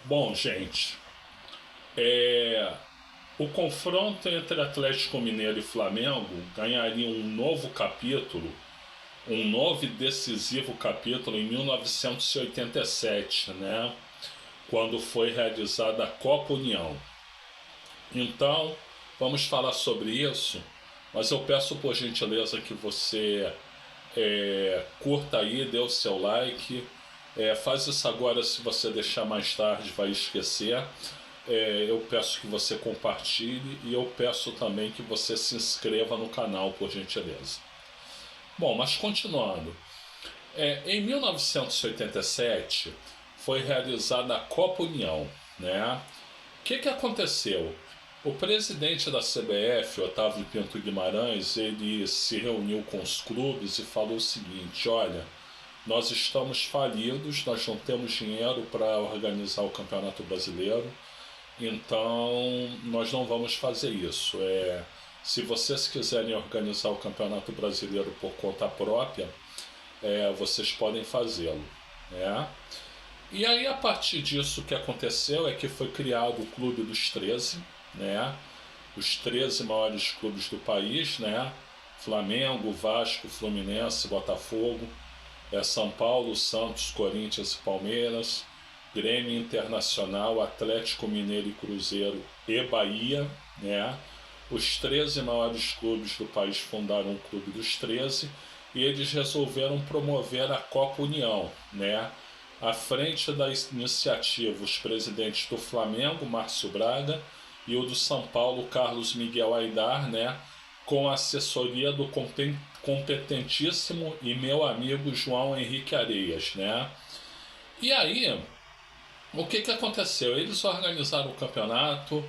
Bom, gente, o confronto entre Atlético Mineiro e Flamengo ganharia um novo capítulo, um novo e decisivo capítulo em 1987, né? Quando foi realizada a Copa União. Então, vamos falar sobre isso, mas eu peço por gentileza que você curta aí, dê o seu like. Faz isso agora, se você deixar mais tarde vai esquecer. Eu peço que você compartilhe e eu peço também que você se inscreva no canal, por gentileza. Bom, mas continuando. Em 1987 foi realizada a Copa União, né? O que aconteceu? O presidente da CBF, Otávio Pinto Guimarães, ele se reuniu com os clubes e falou o seguinte: olha, nós estamos falidos, nós não temos dinheiro para organizar o Campeonato Brasileiro, então nós não vamos fazer isso. Se vocês quiserem organizar o Campeonato Brasileiro por conta própria, vocês podem fazê-lo. Né? E aí, a partir disso, o que aconteceu é que foi criado o Clube dos 13, né? Os 13 maiores clubes do país, né? Flamengo, Vasco, Fluminense, Botafogo, São Paulo, Santos, Corinthians e Palmeiras, Grêmio, Internacional, Atlético Mineiro e Cruzeiro e Bahia, né? Os 13 maiores clubes do país fundaram o Clube dos 13 e eles resolveram promover a Copa União, né? À frente da iniciativa, os presidentes do Flamengo, Márcio Braga, e o do São Paulo, Carlos Miguel Aidar, né? Com a assessoria do competentíssimo e meu amigo João Henrique Areias, né? E aí, o que aconteceu? Eles organizaram o campeonato,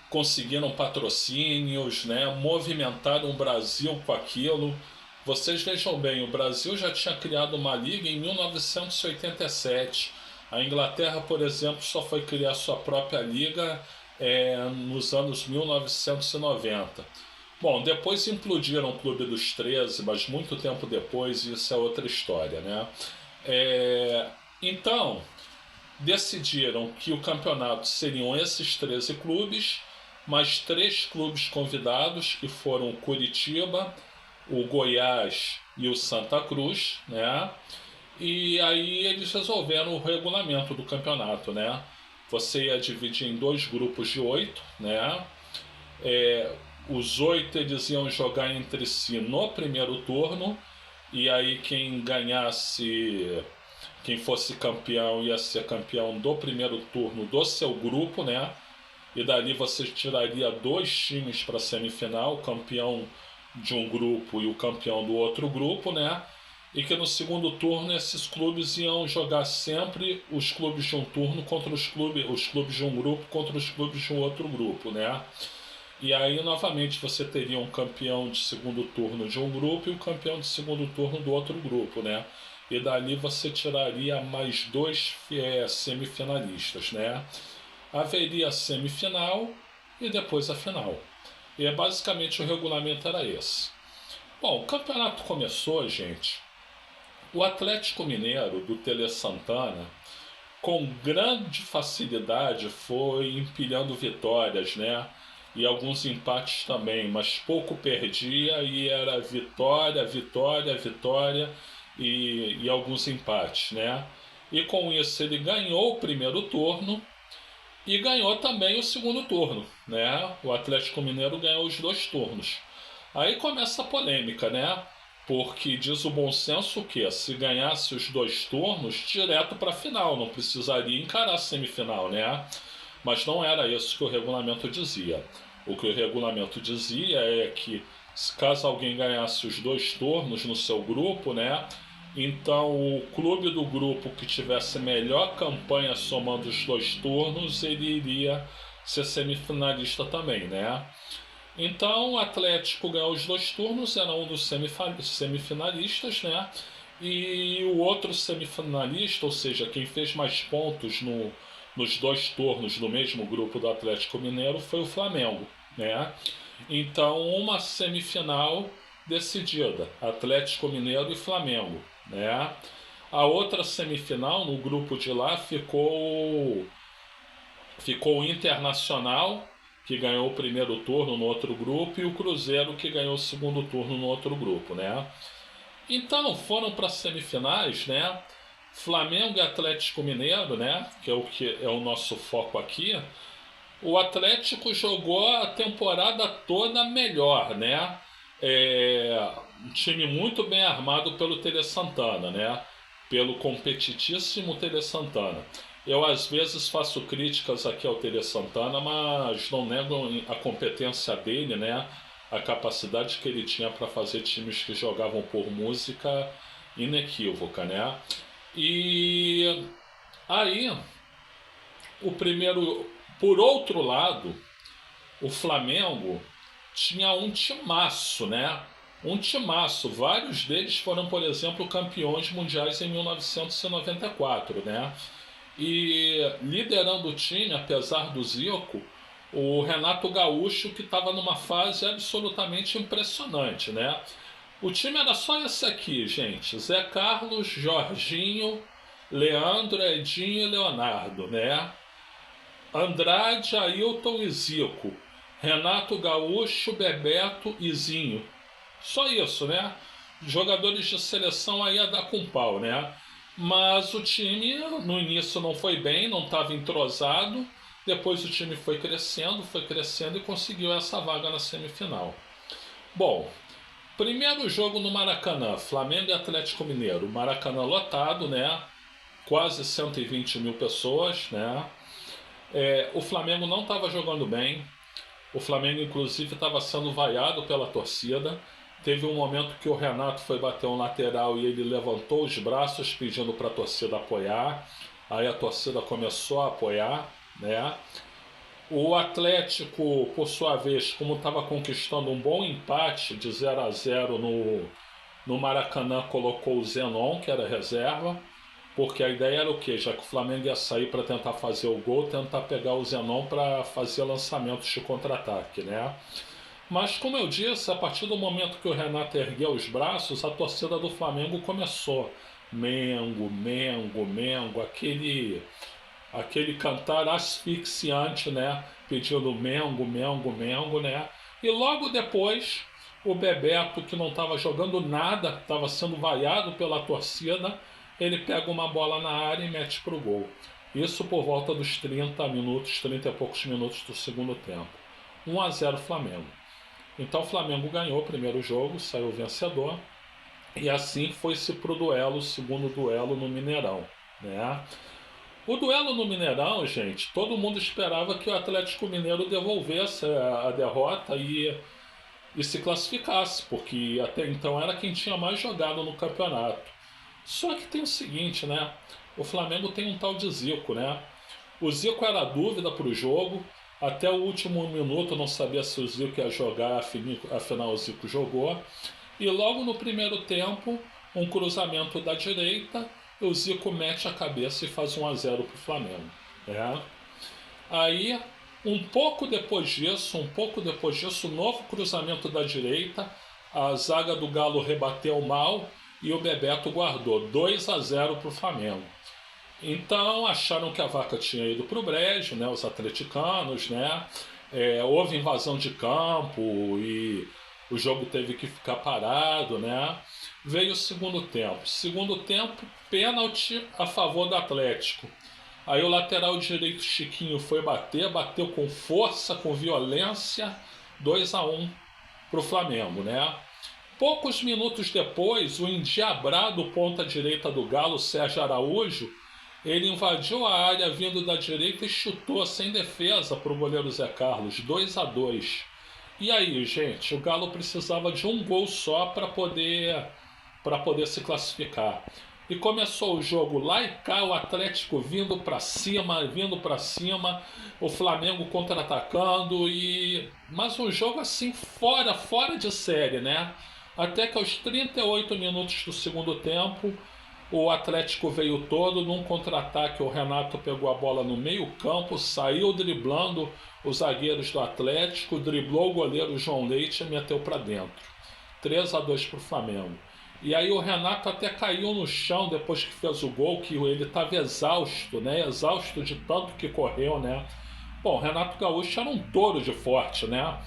conseguiram patrocínios, né? Movimentaram o Brasil com aquilo. Vocês vejam bem, o Brasil já tinha criado uma liga em 1987. A Inglaterra, por exemplo, só foi criar sua própria liga nos anos 1990. Bom, depois implodiram o Clube dos 13, mas muito tempo depois, isso é outra história, né? Então, decidiram que o campeonato seriam esses 13 clubes, mais 3 clubes convidados, que foram o Curitiba, o Goiás e o Santa Cruz, né? E aí eles resolveram o regulamento do campeonato, né? Você ia dividir em 2 grupos de 8, né? Os 8 eles iam jogar entre si no primeiro turno, e aí quem fosse campeão ia ser campeão do primeiro turno do seu grupo, né? E dali você tiraria 2 times para a semifinal, o campeão de um grupo e o campeão do outro grupo, né? E que no segundo turno esses clubes iam jogar sempre os clubes de um turno contra os clubes de um grupo contra os clubes de um outro grupo, né? E aí novamente você teria um campeão de segundo turno de um grupo e um campeão de segundo turno do outro grupo, né? E dali você tiraria mais 2 semifinalistas, né? Haveria a semifinal e depois a final. E basicamente o regulamento era esse. Bom, o campeonato começou, gente. O Atlético Mineiro, do Tele Santana, com grande facilidade foi empilhando vitórias, né? E alguns empates também, mas pouco perdia e era vitória, vitória, vitória e alguns empates, né? E com isso ele ganhou o primeiro turno e ganhou também o segundo turno, né? O Atlético Mineiro ganhou os 2 turnos. Aí começa a polêmica, né? Porque diz o bom senso que se ganhasse os 2 turnos, direto para a final, não precisaria encarar a semifinal, né? Mas não era isso que o regulamento dizia. O que o regulamento dizia é que caso alguém ganhasse os 2 turnos no seu grupo, né? Então o clube do grupo que tivesse melhor campanha somando os 2 turnos, ele iria ser semifinalista também, né? Então o Atlético ganhou os 2 turnos, era um dos semifinalistas, né? E o outro semifinalista, ou seja, quem fez mais pontos nos 2 turnos do mesmo grupo do Atlético Mineiro, foi o Flamengo, né? Então uma semifinal decidida, Atlético Mineiro e Flamengo, né? A outra semifinal, no grupo de lá, ficou o Internacional, que ganhou o primeiro turno no outro grupo, e o Cruzeiro, que ganhou o segundo turno no outro grupo, né? Então, foram para as semifinais, né? Flamengo e Atlético Mineiro, né? Que é o nosso foco aqui. O Atlético jogou a temporada toda melhor, né? Um time muito bem armado pelo Tele Santana, né? Pelo competitíssimo Tele Santana. Eu às vezes faço críticas aqui ao Tele Santana, mas não nego a competência dele, né? A capacidade que ele tinha para fazer times que jogavam por música inequívoca, né? E aí, o primeiro, por outro lado, o Flamengo tinha um timaço, né? Um timaço. Vários deles foram, por exemplo, campeões mundiais em 1994, né? E liderando o time, apesar do Zico, o Renato Gaúcho, que estava numa fase absolutamente impressionante, né? O time era só esse aqui, gente: Zé Carlos, Jorginho, Leandro, Edinho e Leonardo, né? Andrade, Ailton e Zico, Renato Gaúcho, Bebeto e Zinho. Só isso, né? Jogadores de seleção aí a dar com pau, né? Mas o time no início não foi bem, não estava entrosado. Depois o time foi crescendo e conseguiu essa vaga na semifinal. Bom, primeiro jogo no Maracanã, Flamengo e Atlético Mineiro. Maracanã lotado, né? Quase 120 mil pessoas, né? O Flamengo não estava jogando bem. O Flamengo, inclusive, estava sendo vaiado pela torcida. Teve um momento que o Renato foi bater um lateral e ele levantou os braços pedindo para a torcida apoiar. Aí a torcida começou a apoiar, né? O Atlético, por sua vez, como estava conquistando um bom empate de 0-0 no Maracanã, colocou o Zenon, que era reserva, porque a ideia era o quê? Já que o Flamengo ia sair para tentar fazer o gol, tentar pegar o Zenon para fazer lançamentos de contra-ataque, né? Mas, como eu disse, a partir do momento que o Renato ergueu os braços, a torcida do Flamengo começou. Mengo, Mengo, Mengo, aquele cantar asfixiante, né? Pedindo Mengo, Mengo, Mengo, né? E logo depois, o Bebeto, que não estava jogando nada, estava sendo vaiado pela torcida, ele pega uma bola na área e mete pro gol. Isso por volta dos 30 minutos, 30 e poucos minutos do segundo tempo. 1-0 Flamengo. Então o Flamengo ganhou o primeiro jogo, saiu vencedor, e assim foi-se pro duelo, o segundo duelo no Mineirão, né? O duelo no Mineirão, gente, todo mundo esperava que o Atlético Mineiro devolvesse a derrota e se classificasse, porque até então era quem tinha mais jogado no campeonato. Só que tem o seguinte, né? O Flamengo tem um tal de Zico, né? O Zico era dúvida para o jogo. Até o último minuto não sabia se o Zico ia jogar, afinal o Zico jogou. E logo no primeiro tempo, um cruzamento da direita, o Zico mete a cabeça e faz 1-0 para o Flamengo. Né? Aí, um pouco depois disso, novo cruzamento da direita, a zaga do Galo rebateu mal e o Bebeto guardou 2-0 para o Flamengo. Então acharam que a vaca tinha ido para o brejo, né, os atleticanos, né? Houve invasão de campo e o jogo teve que ficar parado, né? Veio o segundo tempo, pênalti a favor do Atlético. Aí o lateral direito Chiquinho foi bateu com força, com violência, 2-1 para o Flamengo, né? Poucos minutos depois, o endiabrado ponta direita do Galo, Sérgio Araújo, ele invadiu a área vindo da direita e chutou sem defesa para o goleiro Zé Carlos, 2-2. E aí, gente, o Galo precisava de um gol só para poder se classificar. E começou o jogo lá e cá, o Atlético vindo para cima, o Flamengo contra-atacando, mas um jogo assim fora de série, né? Até que aos 38 minutos do segundo tempo, o Atlético veio todo num contra-ataque. O Renato pegou a bola no meio-campo, saiu driblando os zagueiros do Atlético, driblou o goleiro João Leite e meteu para dentro. 3-2 para o Flamengo. E aí o Renato até caiu no chão depois que fez o gol, que ele estava exausto, né? Exausto de tanto que correu, né? Bom, o Renato Gaúcho era um touro de forte, né?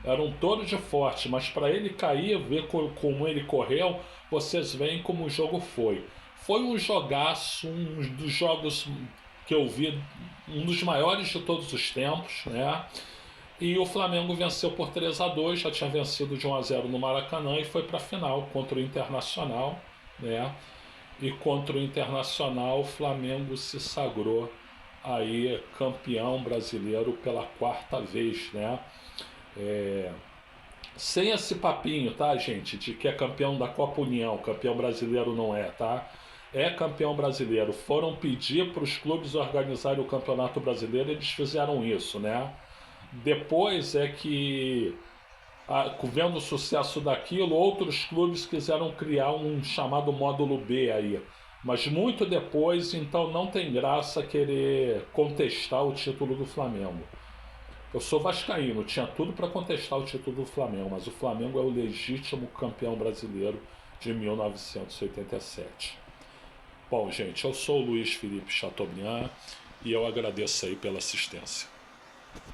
Era um touro de forte, mas para ele cair, ver como ele correu, vocês veem como o jogo foi. Foi um jogaço, um dos jogos que eu vi, um dos maiores de todos os tempos, né? E o Flamengo venceu por 3-2, já tinha vencido de 1-0 no Maracanã e foi para a final contra o Internacional, né? E contra o Internacional o Flamengo se sagrou aí campeão brasileiro pela quarta vez, né? Sem esse papinho, tá, gente, de que é campeão da Copa União, campeão brasileiro não é, tá? É campeão brasileiro. Foram pedir para os clubes organizarem o Campeonato Brasileiro, eles fizeram isso, né? Depois é que, vendo o sucesso daquilo, outros clubes quiseram criar um chamado módulo B aí. Mas muito depois, então não tem graça querer contestar o título do Flamengo. Eu sou vascaíno, tinha tudo para contestar o título do Flamengo, mas o Flamengo é o legítimo campeão brasileiro de 1987. Bom, gente, eu sou o Luiz Felipe Chateaubriand e eu agradeço aí pela assistência.